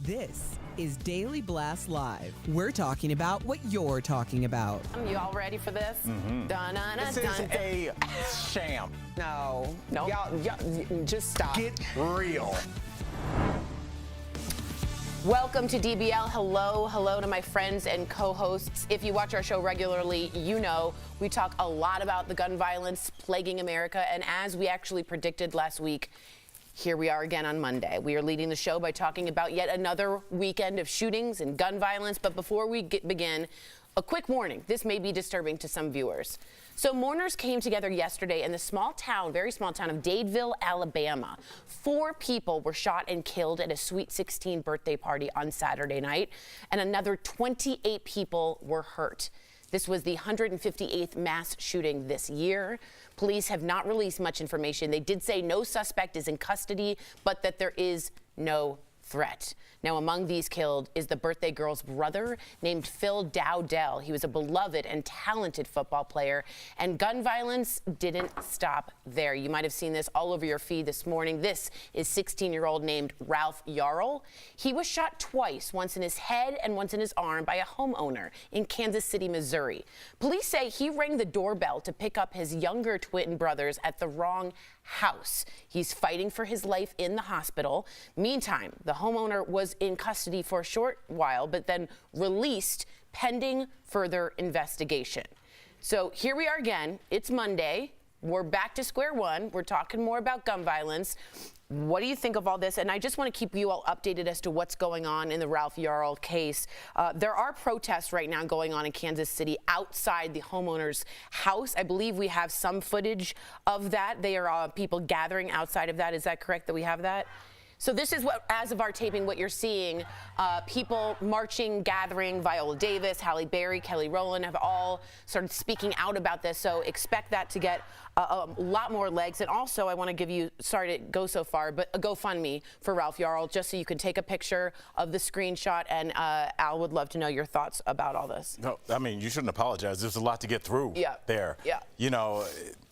This is Daily Blast Live. We're talking about what you're talking about. You all ready for this? This is a sham. No. Y'all, Just stop. get real. Welcome to DBL. Hello to my friends and co-hosts. If you watch our show regularly, you know we talk a lot about the gun violence plaguing America. And as we actually predicted last week, here we are again on Monday. We are leading the show by talking about yet another weekend of shootings and gun violence. But before we begin, a quick warning. This may be disturbing to some viewers. So mourners came together yesterday in the very small town of Dadeville, Alabama. 4 people were shot and killed at a Sweet 16 birthday party on Saturday night, and another 28 people were hurt. This was the 158th mass shooting this year. Police have not released much information. They did say no suspect is in custody, but that there is no threat. Now, among these killed is the birthday girl's brother named Phil Dowdell. He was a beloved and talented football player, and gun violence didn't stop there. You might have seen this all over your feed this morning. This is 16-year-old named Ralph Yarl. He was shot twice, once in his head and once in his arm by a homeowner in Kansas City, Missouri. Police say he rang the doorbell to pick up his younger twin brothers at the wrong house. He's fighting for his life in the hospital. Meantime, the homeowner was in custody for a short while, but then released pending further investigation. So here we are again. It's Monday. We're back to square one. We're talking more about gun violence. What do you think of all this? And I just want to keep you all updated as to what's going on in the Ralph Yarl case. There are protests right now going on in Kansas City outside the homeowner's house. I believe we have some footage of that. They are people gathering outside of that. Is that correct that we have that? So this is what, as of our taping, what you're seeing, people marching, gathering. Viola Davis, Halle Berry, Kelly Rowland have all started speaking out about this. So expect that to get a lot more legs. And also, I want to give you, sorry to go so far, but a GoFundMe for Ralph Yarl, just so you can take a picture of the screenshot. And Al would love to know your thoughts about all this. No, I mean, you shouldn't apologize. There's a lot to get through there. Yeah. You know,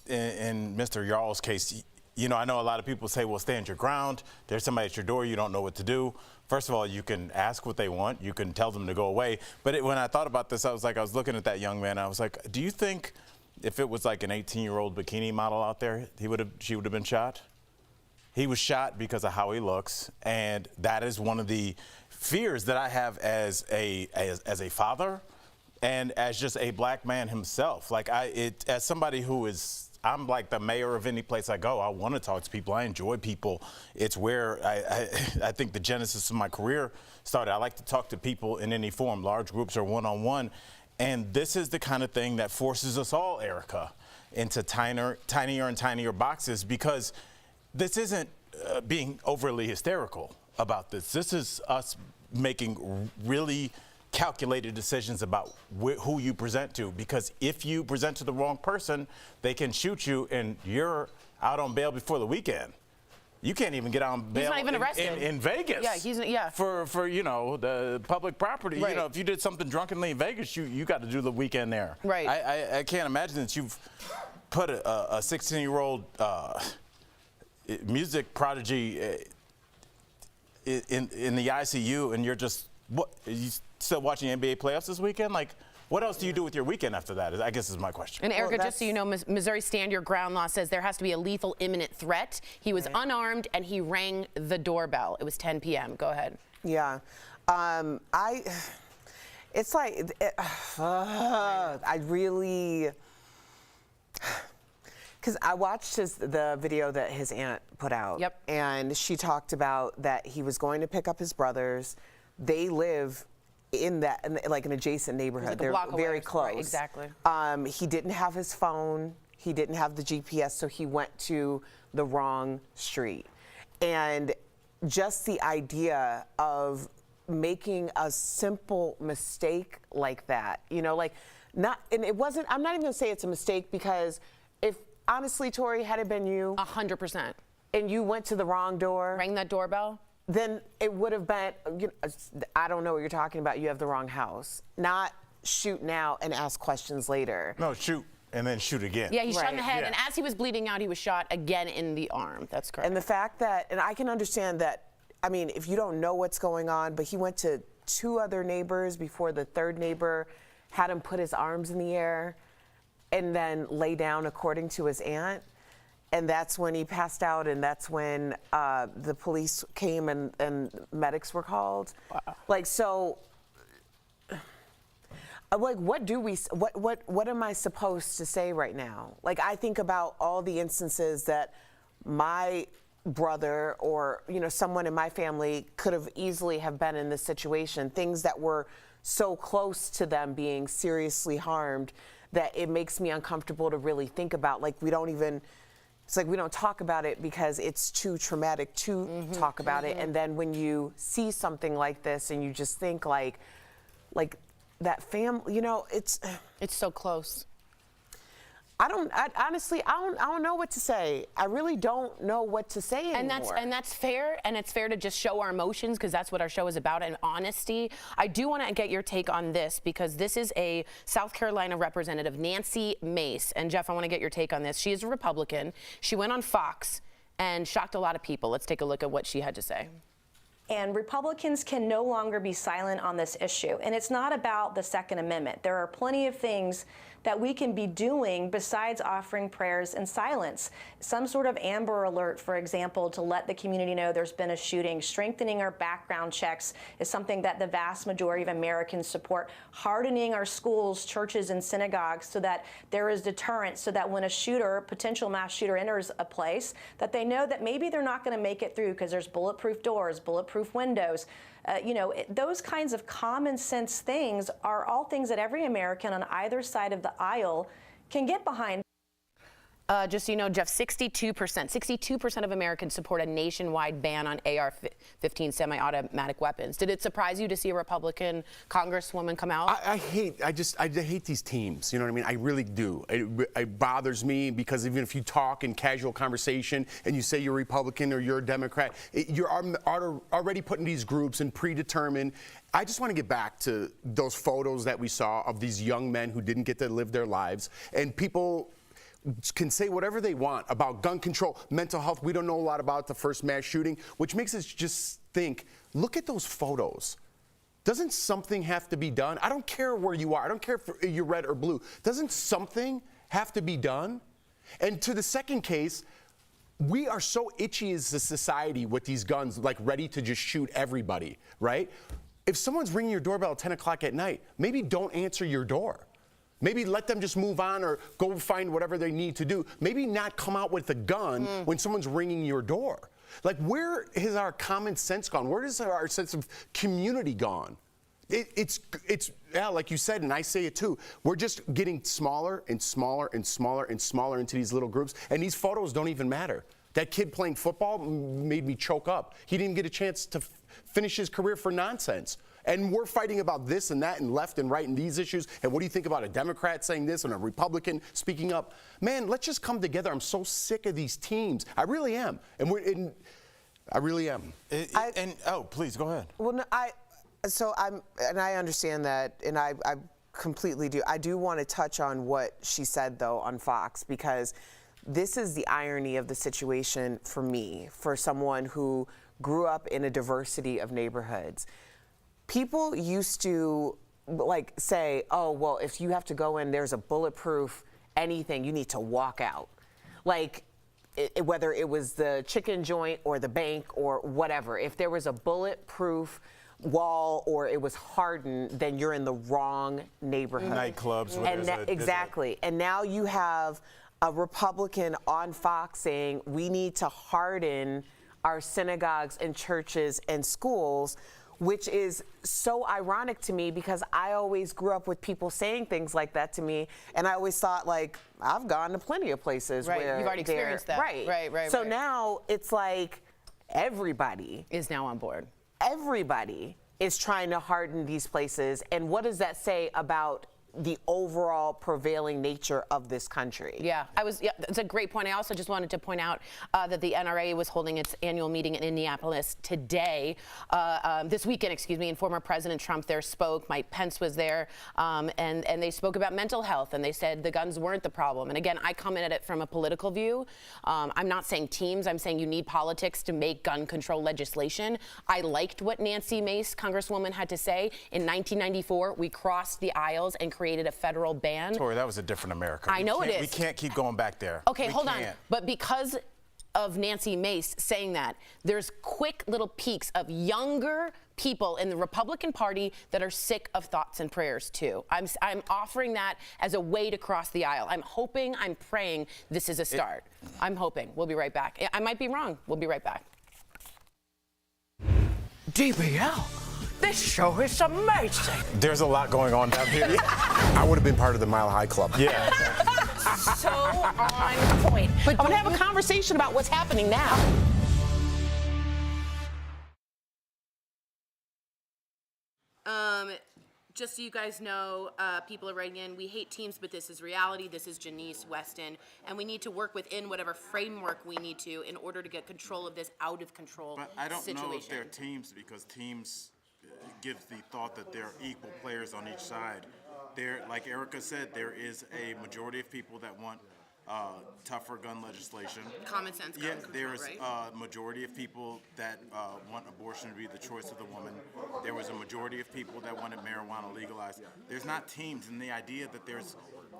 in Mr. Yarl's case, you know, I know a lot of people say, well, stand your ground. There's somebody at your door. You don't know what to do. First of all, you can ask what they want. You can tell them to go away. But when I thought about this, I was looking at that young man. I was like, do you think if it was like an 18-year-old bikini model out there, she would have been shot? He was shot because of how he looks. And that is one of the fears that I have as a father and as just a black man himself. Like as somebody who I'm like the mayor of any place I go. I want to talk to people. I enjoy people. It's where I think the genesis of my career started. I like to talk to people in any form, large groups or one-on-one. And this is the kind of thing that forces us all, Erica, into tinier and tinier boxes, because this isn't being overly hysterical about this. This is us making really calculated decisions about who you present to, because if you present to the wrong person, they can shoot you and you're out on bail before the weekend. You can't even get on bail. He's not even arrested. In Vegas. Yeah, For you know, the public property. Right. You know, if you did something drunkenly in Vegas, you got to do the weekend there. Right. I can't imagine that you've put a 16-year-old music prodigy in the ICU, and you're just you still watching NBA playoffs this weekend? Like, what else do you do with your weekend after that? I guess is my question. And Erica, just so you know, Missouri Stand Your Ground law says there has to be a lethal imminent threat. He was unarmed and he rang the doorbell. It was 10 p.m. Go ahead. Yeah. It's like, I really, because I watched the video that his aunt put out. Yep. And she talked about that he was going to pick up his brothers. They live in an adjacent neighborhood. Like They're very away. close. Right, exactly. He didn't have his phone. He didn't have the GPS, so he went to the wrong street. And just the idea of making a simple mistake like that, you know, like I'm not even gonna say it's a mistake, because if honestly, Tori, had it been you 100%. and you went to the wrong door, Rang that doorbell? then it would have been, you know, I don't know what you're talking about. You have the wrong house. Not shoot now and ask questions later. No, shoot and then shoot again. Yeah, he shot in the head, Yeah. and as he was bleeding out, he was shot again in the arm. That's correct. And the fact that, and I can understand that, I mean, if you don't know what's going on, but he went to 2 other neighbors before the 3rd neighbor had him put his arms in the air and then lay down according to his aunt. And that's when he passed out, and that's when the police came and medics were called. Wow. Like, so, like, what am I supposed to say right now? Like, I think about all the instances that my brother or, you know, someone in my family could have easily have been in this situation, things that were so close to them being seriously harmed that it makes me uncomfortable to really think about. Like, we don't even, it's like we don't talk about it because it's too traumatic to talk about it. And then when you see something like this and you just think like that family, you know, it's so close. Honestly, I don't know what to say. I really don't know what to say anymore. And that's fair, and it's fair to just show our emotions, because that's what our show is about, and honesty. I do want to get your take on this, because this is a South Carolina representative, Nancy Mace. And Jeff, I want to get your take on this. She is a Republican. She went on Fox and shocked a lot of people. Let's take a look at what she had to say. And Republicans can no longer be silent on this issue. And it's not about the Second Amendment. There are plenty of things that we can be doing besides offering prayers in silence. Some sort of Amber Alert, for example, to let the community know there's been a shooting. Strengthening our background checks is something that the vast majority of Americans support. Hardening our schools, churches, and synagogues so that there is deterrence, so that when a shooter, potential mass shooter, enters a place, that they know that maybe they're not going to make it through because there's bulletproof doors, bulletproof windows. You know, those kinds of common sense things are all things that every American on either side of the aisle can get behind. Just so you know, Jeff, 62% of Americans support a nationwide ban on AR-15 semi-automatic weapons. Did it surprise you to see a Republican Congresswoman come out? I hate these teams. You know what I mean? I really do. It bothers me because even if you talk in casual conversation and you say you're Republican or you're a Democrat, you're already putting these groups in predetermined. I just want to get back to those photos that we saw of these young men who didn't get to live their lives, and people can say whatever they want about gun control, mental health. We don't know a lot about the first mass shooting, which makes us just think, look at those photos. Doesn't something have to be done? I don't care where you are. I don't care if you're red or blue. Doesn't something have to be done? And to the second case, we are so itchy as a society with these guns, like ready to just shoot everybody, right? If someone's ringing your doorbell at 10 o'clock at night, maybe don't answer your door. Maybe let them just move on or go find whatever they need to do. Maybe not come out with a gun when someone's ringing your door. Like, where has our common sense gone? Where has our sense of community gone? It's yeah, like you said, and I say it too, we're just getting smaller and smaller and smaller and smaller into these little groups, and these photos don't even matter. That kid playing football made me choke up. He didn't get a chance to finish his career for nonsense. And we're fighting about this and that and left and right and these issues. And what do you think about a Democrat saying this and a Republican speaking up? Man, let's just come together. I'm so sick of these teams. I really am. I really am. Please go ahead. Well, no, I understand that, and I completely do. I do want to touch on what she said, though, on Fox, because this is the irony of the situation for me, for someone who grew up in a diversity of neighborhoods. People used to like say, oh, well, if you have to go in, there's a bulletproof anything, you need to walk out. Like, whether it was the chicken joint or the bank or whatever, if there was a bulletproof wall or it was hardened, then you're in the wrong neighborhood. Nightclubs. Exactly. And now you have a Republican on Fox saying we need to harden our synagogues and churches and schools, which is so ironic to me because I always grew up with people saying things like that to me, and I always thought, like, I've gone to plenty of places where you've already experienced that. Right. So now it's like everybody is now on board. Everybody is trying to harden these places, and what does that say about the overall prevailing nature of this country. Yeah, that's a great point. I also just wanted to point out that the NRA was holding its annual meeting in Indianapolis today, this weekend, excuse me, and former President Trump there spoke. Mike Pence was there, and they spoke about mental health, and they said the guns weren't the problem. And again, I come at it from a political view. I'm not saying teams. I'm saying you need politics to make gun control legislation. I liked what Nancy Mace, Congresswoman, had to say. In 1994, we crossed the aisles and created a federal ban. Tori, that was a different America. I know it is. We can't keep going back there. Okay, hold on. But because of Nancy Mace saying that, there's quick little peaks of younger people in the Republican Party that are sick of thoughts and prayers too. I'm offering that as a way to cross the aisle. I'm hoping, I'm praying this is a start. I'm hoping. We'll be right back. I might be wrong. We'll be right back. DBL. This show is amazing. There's a lot going on down here. I would have been part of the Mile High Club. Yeah. So on point. But I want to have a conversation about what's happening now. Just so you guys know, people are writing in, we hate teams, but this is reality. This is Janice Weston, and we need to work within whatever framework we need to in order to get control of this out of control situation. But I don't know if they're teams, because teams give the thought that there are equal players on each side. There, like Erica said, there is a majority of people that want tougher gun legislation. Common sense gun control, there's right? a majority of people that want abortion to be the choice of the woman. There was a majority of people that wanted marijuana legalized. There's not teams, and the idea that there's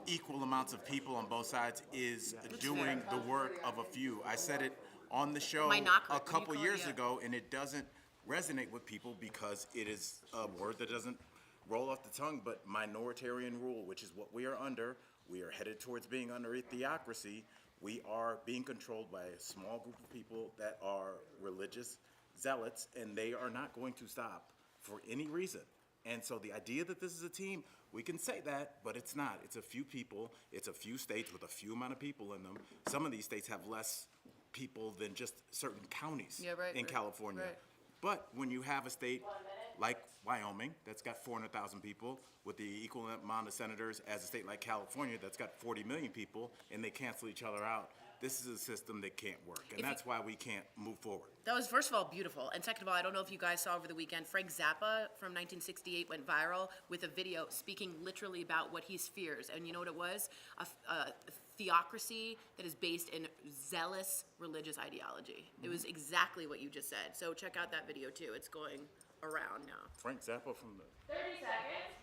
equal amounts of people on both sides is doing the work of a few. I said it on the show a couple years ago, and it doesn't resonate with people because it is a word that doesn't roll off the tongue, but minoritarian rule, which is what we are under. We are headed towards being under a theocracy. We are being controlled by a small group of people that are religious zealots, and they are not going to stop for any reason. And so the idea that this is a team, we can say that, but it's not. It's a few people. It's a few states with a few amount of people in them. Some of these states have less people than just certain counties in California. Right. But when you have a state like Wyoming that's got 400,000 people with the equal amount of senators as a state like California that's got 40 million people, and they cancel each other out, this is a system that can't work, and that's why we can't move forward. That was, first of all, beautiful. And second of all, I don't know if you guys saw over the weekend, Frank Zappa from 1968 went viral with a video speaking literally about what he fears. And you know what it was? A theocracy that is based in zealous religious ideology. It was exactly what you just said. So check out that video, too. It's going around now. Frank Zappa from the... 30 seconds.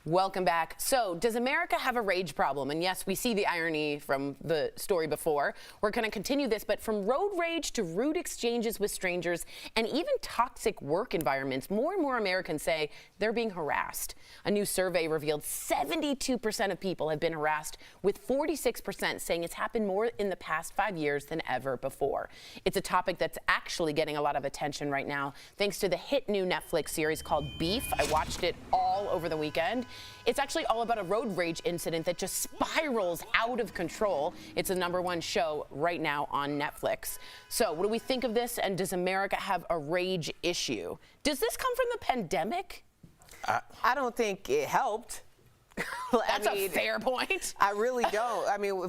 Welcome back. So, does America have a rage problem? And yes, we see the irony from the story before. We're going to continue this, but from road rage to rude exchanges with strangers and even toxic work environments, more and more Americans say they're being harassed. A new survey revealed 72% of people have been harassed, with 46% saying it's happened more in the past 5 years than ever before. It's a topic that's actually getting a lot of attention right now, thanks to the hit new Netflix series called Beef. I watched it all over the weekend. It's actually all about a road rage incident that just spirals out of control. It's the #1 show right now on Netflix. So what do we think of this, and does America have a rage issue? Does this come from the pandemic? I don't think it helped. That's a fair point. I really don't. I mean,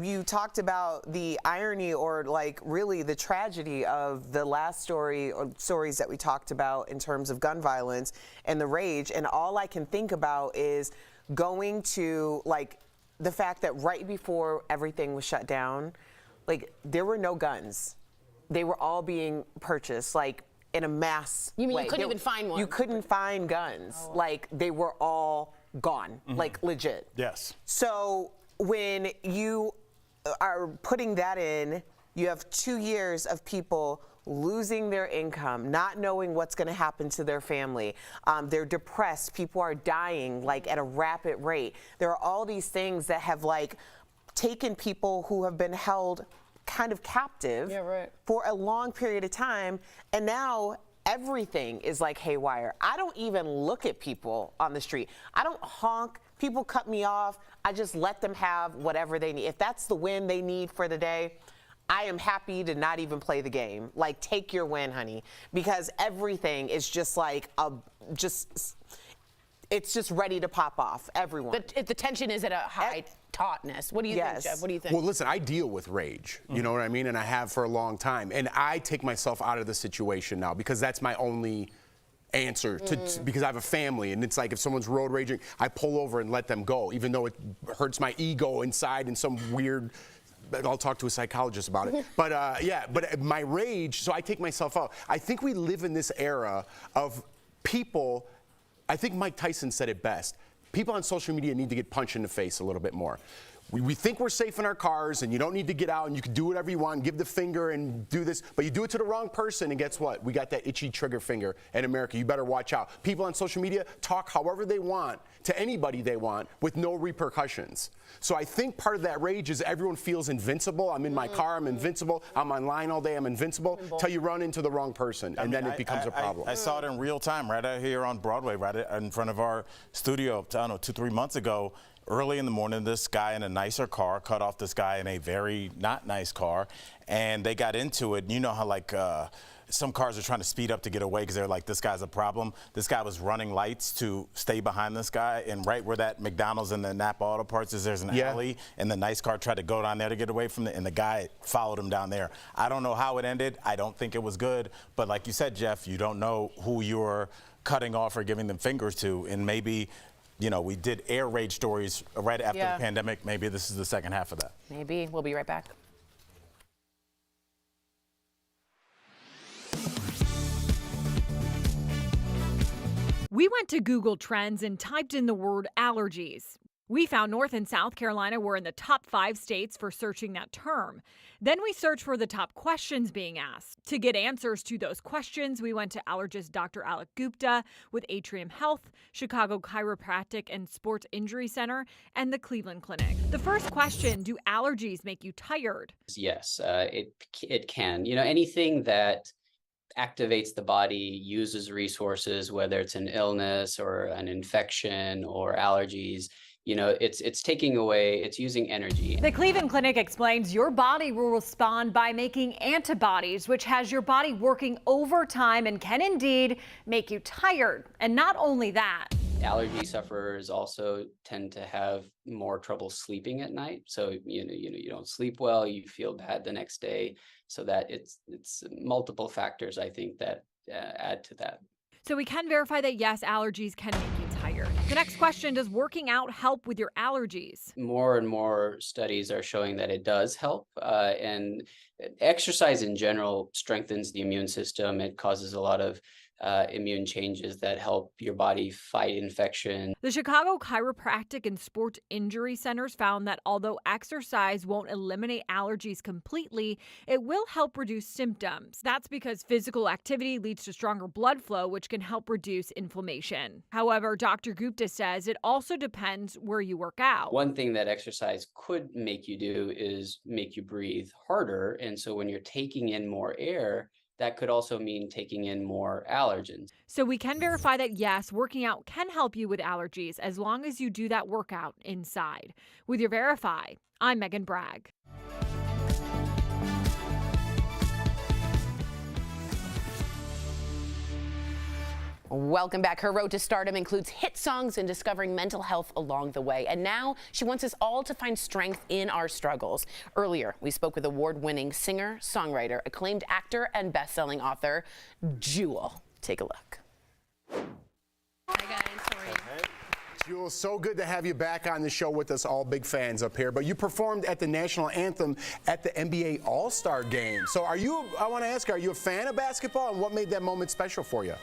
you talked about the irony, or like really the tragedy of the last story or stories that we talked about in terms of gun violence and the rage, and all I can think about is going to like the fact that right before everything was shut down, like there were no guns. They were all being purchased, like in a mass You mean way. you couldn't even find one? You couldn't find guns. Like they were all gone, like legit. Yes. So when you are putting that in, you have 2 years of people losing their income, not knowing what's going to happen to their family. They're depressed. People are dying like at a rapid rate. There are all these things that have like taken people who have been held kind of captive for a long period of time, and now everything is like haywire. I don't even look at people on the street. I don't honk. People cut me off. I just let them have whatever they need. If that's the win they need for the day, I am happy to not even play the game. Like, take your win, honey, because everything is just like it's just ready to pop off. Everyone. The tension is at a high tautness. What do you think, Jeff? What do you think? Well, listen, I deal with rage, you know what I mean? And I have for a long time. And I take myself out of the situation now because that's my only answer to because I have a family, and it's like if someone's road raging, I pull over and let them go, even though it hurts my ego inside in some weird. I'll talk to a psychologist about it. But but my rage, so I take myself out. I think we live in this era of people. I think Mike Tyson said it best. People on social media need to get punched in the face a little bit more. We think we're safe in our cars, and you don't need to get out, and you can do whatever you want, give the finger and do this, but you do it to the wrong person, and guess what? We got that itchy trigger finger in America. You better watch out. People on social media talk however they want to anybody they want with no repercussions. So I think part of that rage is everyone feels invincible. I'm in my car, I'm invincible. I'm online all day, I'm invincible, till you run into the wrong person, and then it becomes a problem. I saw it in real time right out here on Broadway, right in front of our studio, I don't know, 2-3 months ago. Early in the morning, this guy in a nicer car cut off this guy in a very not nice car, and they got into it. You know how like some cars are trying to speed up to get away because they're like, this guy's a problem. This guy was running lights to stay behind this guy, and right where that McDonald's and the Napa Auto Parts is, there's an alley, and the nice car tried to go down there to get away from it, and the guy followed him down there. I don't know how it ended. I don't think it was good, but like you said, Jeff, you don't know who you're cutting off or giving them fingers to, and maybe, you know, we did air rage stories right after the pandemic. Maybe this is the second half of that. Maybe. We'll be right back. We went to Google Trends and typed in the word allergies. We found North and South Carolina were in the top 5 states for searching that term. Then we searched for the top questions being asked. To get answers to those questions, we went to allergist Dr. Alec Gupta with Atrium Health, Chicago Chiropractic and Sports Injury Center, and the Cleveland Clinic. The first question, do allergies make you tired? Yes, it can. You know, anything that activates the body, uses resources, whether it's an illness or an infection or allergies, you know, it's taking away, it's using energy. The Cleveland Clinic explains your body will respond by making antibodies, which has your body working overtime and can indeed make you tired. And not only that. Allergy sufferers also tend to have more trouble sleeping at night. So, you don't sleep well, you feel bad the next day. So that it's multiple factors, I think, that add to that. So we can verify that, yes, allergies can make you tired. The next question, does working out help with your allergies? More and more studies are showing that it does help. And exercise in general strengthens the immune system. It causes a lot of immune changes that help your body fight infection. The Chicago Chiropractic and Sports Injury Centers found that although exercise won't eliminate allergies completely, it will help reduce symptoms. That's because physical activity leads to stronger blood flow, which can help reduce inflammation. However, Dr. Gupta says it also depends where you work out. One thing that exercise could make you do is make you breathe harder. And so when you're taking in more air, that could also mean taking in more allergens. So we can verify that, yes, working out can help you with allergies as long as you do that workout inside. With your Verify, I'm Megan Bragg. Welcome back. Her road to stardom includes hit songs and discovering mental health along the way. And now she wants us all to find strength in our struggles. Earlier, we spoke with award-winning singer, songwriter, acclaimed actor, and best-selling author, Jewel. Take a look. Hi, guys. How are you? Jewel, so good to have you back on the show with us, all big fans up here. But you performed at the national anthem at the NBA All-Star Game. So I want to ask, are you a fan of basketball, and what made that moment special for you?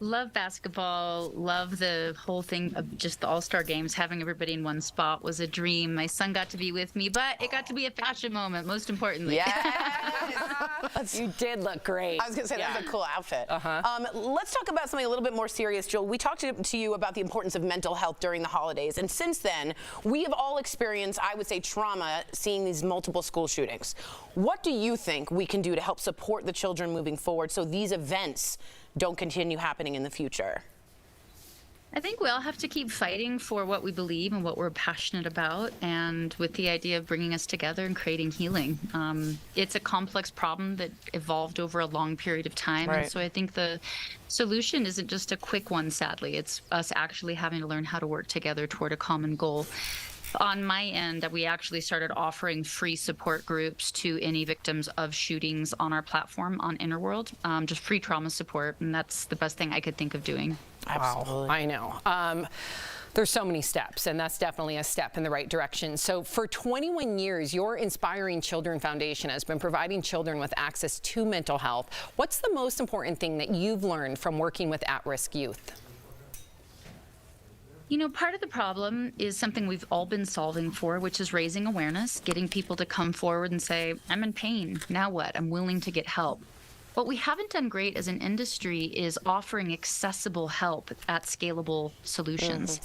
Love basketball. Love the whole thing of just the All-Star games. Having everybody in one spot was a dream. My son got to be with me, but it got to be a fashion moment, most importantly. Yes. You did look great. I was going to say, that's a cool outfit. Let's talk about something a little bit more serious, Jill. We talked to you about the importance of mental health during the holidays, and since then, we have all experienced, I would say, trauma seeing these multiple school shootings. What do you think we can do to help support the children moving forward so these events don't continue happening in the future? I think we all have to keep fighting for what we believe and what we're passionate about, and with the idea of bringing us together and creating healing. It's a complex problem that evolved over a long period of time, and so I think the solution isn't just a quick one, sadly. It's us actually having to learn how to work together toward a common goal. On my end, we actually started offering free support groups to any victims of shootings on our platform on Interworld, just free trauma support, and that's the best thing I could think of doing. Absolutely. I know. There's so many steps, and that's definitely a step in the right direction. So for 21 years, your Inspiring Children Foundation has been providing children with access to mental health. What's the most important thing that you've learned from working with at-risk youth? You know, part of the problem is something we've all been solving for, which is raising awareness, getting people to come forward and say, I'm in pain. Now what? I'm willing to get help. What we haven't done great as an industry is offering accessible help at scalable solutions.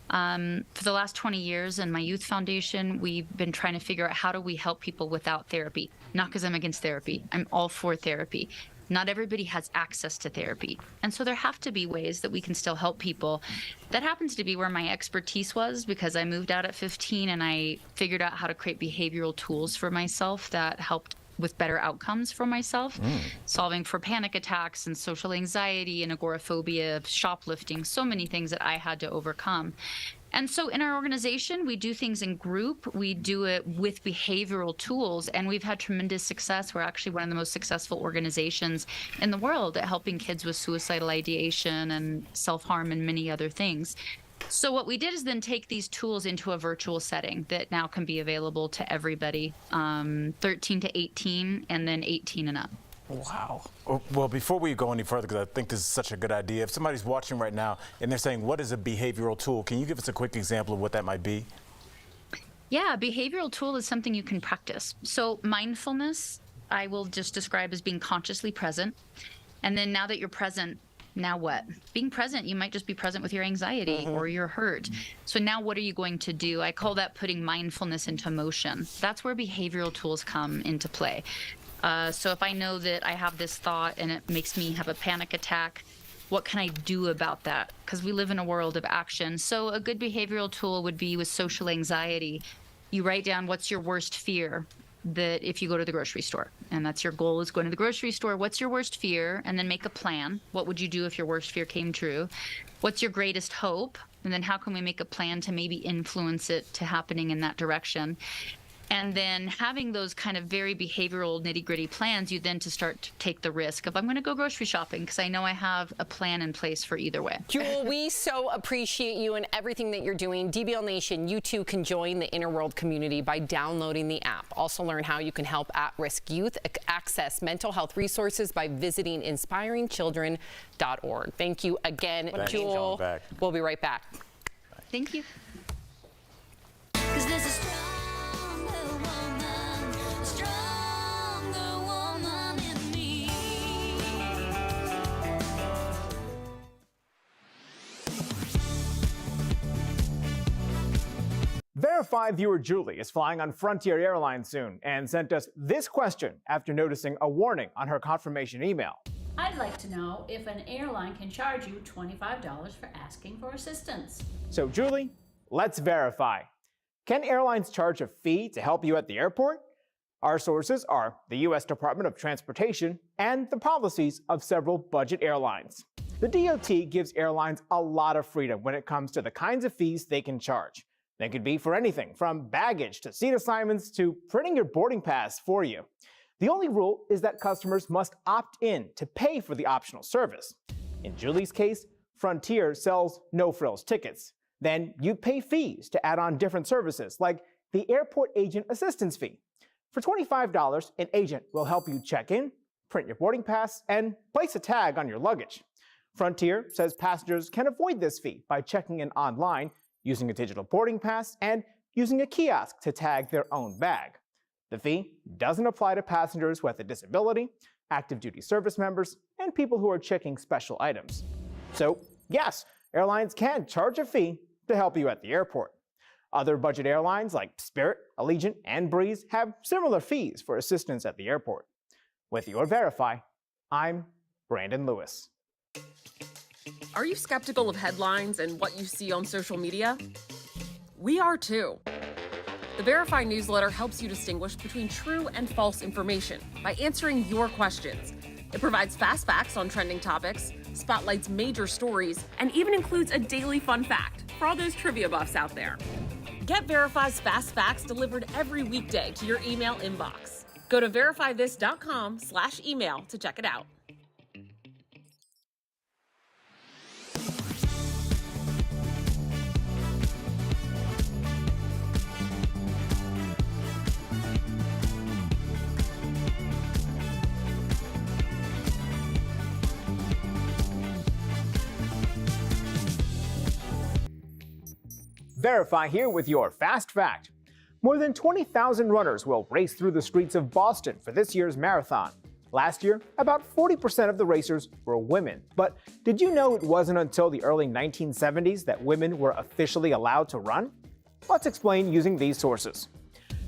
For the last 20 years in my youth foundation, we've been trying to figure out how do we help people without therapy. Not because I'm against therapy. I'm all for therapy. Not everybody has access to therapy. And so there have to be ways that we can still help people. That happens to be where my expertise was, because I moved out at 15 and I figured out how to create behavioral tools for myself that helped with better outcomes for myself, solving for panic attacks and social anxiety and agoraphobia, shoplifting, so many things that I had to overcome. And so in our organization, we do things in group. We do it with behavioral tools, and we've had tremendous success. We're actually one of the most successful organizations in the world at helping kids with suicidal ideation and self-harm and many other things. So what we did is then take these tools into a virtual setting that now can be available to everybody, 13 to 18, and then 18 and up. Wow. Well, before we go any further, because I think this is such a good idea, if somebody's watching right now and they're saying, what is a behavioral tool? Can you give us a quick example of what that might be? Yeah, a behavioral tool is something you can practice. So mindfulness, I will just describe as being consciously present. And then now that you're present, now what? Being present, you might just be present with your anxiety or your hurt. So now what are you going to do? I call that putting mindfulness into motion. That's where behavioral tools come into play. So if I know that I have this thought and it makes me have a panic attack, what can I do about that? Because we live in a world of action. So a good behavioral tool would be with social anxiety. You write down what's your worst fear that if you go to the grocery store, and that's your goal is going to the grocery store. What's your worst fear? And then make a plan. What would you do if your worst fear came true? What's your greatest hope? And then how can we make a plan to maybe influence it to happening in that direction? And then having those kind of very behavioral nitty-gritty plans, you then to start to take the risk of, I'm going to go grocery shopping because I know I have a plan in place for either way. Jewel, we so appreciate you and everything that you're doing. DBL Nation, you too can join the Interworld community by downloading the app. Also learn how you can help at-risk youth access mental health resources by visiting inspiringchildren.org. Thank you again, Jewel. We'll be right back. Thank you. Verified viewer Julie is flying on Frontier Airlines soon and sent us this question after noticing a warning on her confirmation email. I'd like to know if an airline can charge you $25 for asking for assistance. So Julie, let's verify. Can airlines charge a fee to help you at the airport? Our sources are the U.S. Department of Transportation and the policies of several budget airlines. The DOT gives airlines a lot of freedom when it comes to the kinds of fees they can charge. They could be for anything from baggage to seat assignments to printing your boarding pass for you. The only rule is that customers must opt in to pay for the optional service. In Julie's case, Frontier sells no-frills tickets. Then you pay fees to add on different services like the airport agent assistance fee. For $25, an agent will help you check in, print your boarding pass, and place a tag on your luggage. Frontier says passengers can avoid this fee by checking in online, using a digital boarding pass, and using a kiosk to tag their own bag. The fee doesn't apply to passengers with a disability, active duty service members, and people who are checking special items. So, yes, airlines can charge a fee to help you at the airport. Other budget airlines like Spirit, Allegiant, and Breeze have similar fees for assistance at the airport. With your Verify, I'm Brandon Lewis. Are you skeptical of headlines and what you see on social media? We are too. The Verify newsletter helps you distinguish between true and false information by answering your questions. It provides fast facts on trending topics, spotlights major stories, and even includes a daily fun fact for all those trivia buffs out there. Get Verify's fast facts delivered every weekday to your email inbox. Go to verifythis.com/email to check it out. Verify here with your Fast Fact. More than 20,000 runners will race through the streets of Boston for this year's marathon. Last year, about 40% of the racers were women. But did you know it wasn't until the early 1970s that women were officially allowed to run? Let's explain using these sources.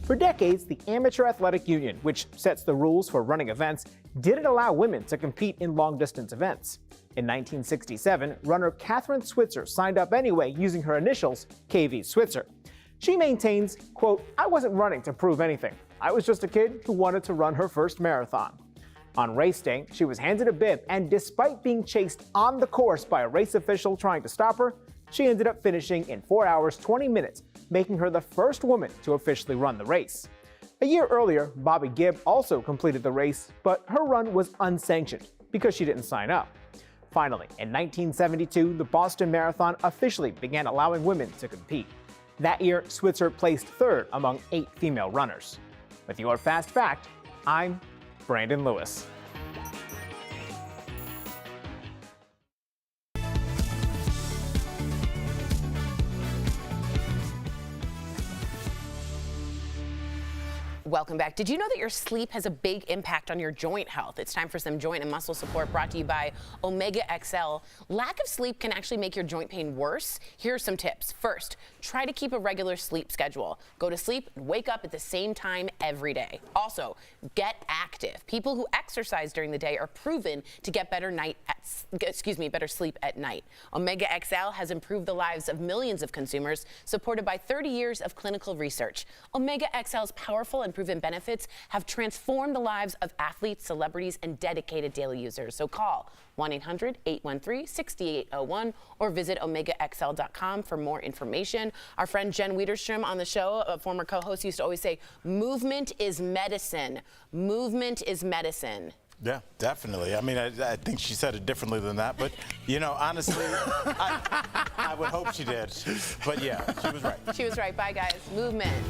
For decades, the Amateur Athletic Union, which sets the rules for running events, didn't allow women to compete in long-distance events. In 1967, runner Catherine Switzer signed up anyway using her initials, KV Switzer. She maintains, quote, "I wasn't running to prove anything. I was just a kid who wanted to run her first marathon." On race day, she was handed a bib, and despite being chased on the course by a race official trying to stop her, she ended up finishing in 4 hours, 20 minutes, making her the first woman to officially run the race. A year earlier, Bobby Gibb also completed the race, but her run was unsanctioned because she didn't sign up. Finally, in 1972, the Boston Marathon officially began allowing women to compete. That year, Switzer placed third among 8 female runners. With your Fast Fact, I'm Brandon Lewis. Welcome back. Did you know that your sleep has a big impact on your joint health? It's time for some joint and muscle support brought to you by Omega XL. Lack of sleep can actually make your joint pain worse. Here are some tips. First, try to keep a regular sleep schedule. Go to sleep and wake up at the same time every day. Also, get active. People who exercise during the day are proven to get better sleep at night. Omega XL has improved the lives of millions of consumers, supported by 30 years of clinical research. Omega XL's powerful and proven benefits have transformed the lives of athletes, celebrities, and dedicated daily users. So call 1-800-813-6801 or visit OmegaXL.com for more information. Our friend Jen Wiederstrom on the show, a former co-host, used to always say, movement is medicine. Movement is medicine. Yeah, definitely. I mean, I think she said it differently than that, but, you know, honestly, I would hope she did. But, yeah, she was right. She was right. Bye, guys. Movement.